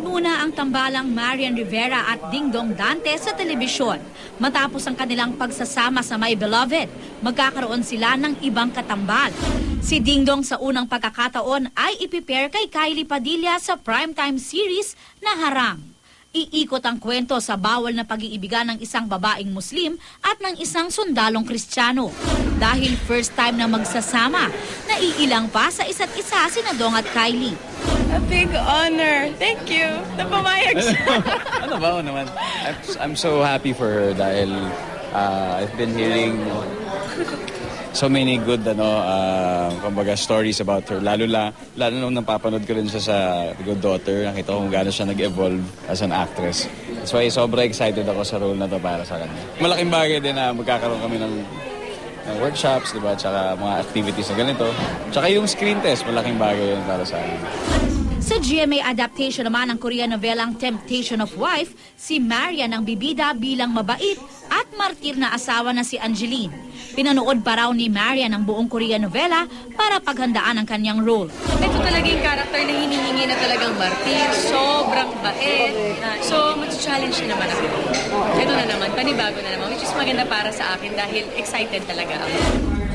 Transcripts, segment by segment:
Nagmuna ang tambalang Marian Rivera at Dingdong Dante sa telebisyon. Matapos ang kanilang pagsasama sa My Beloved, magkakaroon sila ng ibang katambal. Si Dingdong sa unang pagkakataon ay ipipair kay Kylie Padilla sa primetime series na Harang. Iikot ang kwento sa bawal na pag-iibigan ng isang babaeng Muslim at ng isang sundalong Kristiyano. Dahil first time na magsasama, naiilang pa sa isa't isa sina Dong at Kylie. A big honor. Thank you. Napamayag siya. Ano ba naman? I'm so happy for her dahil I've been hearing so many good kumbaga stories about her. Lalo nung napapanood ko rin siya sa Good Daughter, nakita ko kung gaano siya nag-evolve as an actress. That's why sobra excited ako sa role na to para sa kanya. Malaking bagay din na magkakaroon kami ng workshops, diba? Tsaka mga activities na ganito. Tsaka yung screen test, malaking bagay yun para sa akin. Sa GMA adaptation naman ng Korean novelang Temptation of Wife, si Marian ang bibida bilang mabait at martir na asawa na si Angeline. Pinanood pa raw ni Marian ang buong Korean novela para paghandaan ang kanyang role. Ito talaga yung character na hinihingi na talagang martir, sobrang bait. So, mag-challenge na naman ako. Ito na naman, panibago na naman, which is maganda para sa akin dahil excited talaga ako.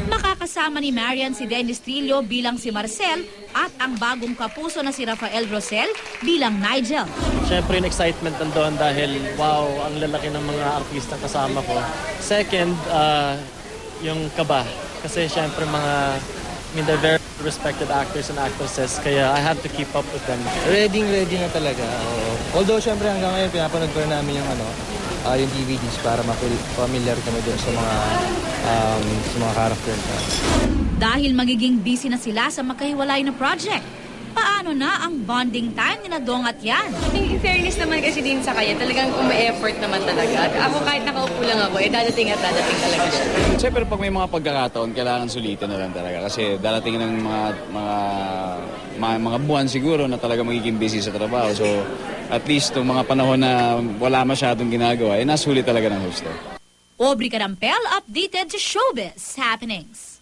Makakasama ni Marian si Dennis Trillo bilang si Marcel at ang bagong kapuso na si Rafael Rosel bilang Nigel. Siyempre yung excitement nandoon dahil wow, ang lalaki ng mga artistang kasama ko. Second, yung kaba. Kasi siyempre they're very respected actors and actresses, kaya I have to keep up with them. Ready na talaga. Although siyempre hanggang ngayon pinapanood ko na namin yung yung DVDs para ma-familiar kami doon sa mga character. Dahil magiging busy na sila sa makahiwalay na project, paano na ang bonding time nila Dong at Yan? In fairness naman kasi din sa kanya, talagang umi-effort naman talaga. At ako kahit nakaupo lang ako, dadating talaga siya. Siyempre pag may mga pagkakataon, kailangan sulitin na lang talaga. Kasi darating ng mga buwan siguro na talaga magiging busy sa trabaho. So at least yung mga panahon na wala masyadong ginagawa, nasulit talaga ng host. Aubrey Carampel, updated to Showbiz Happenings.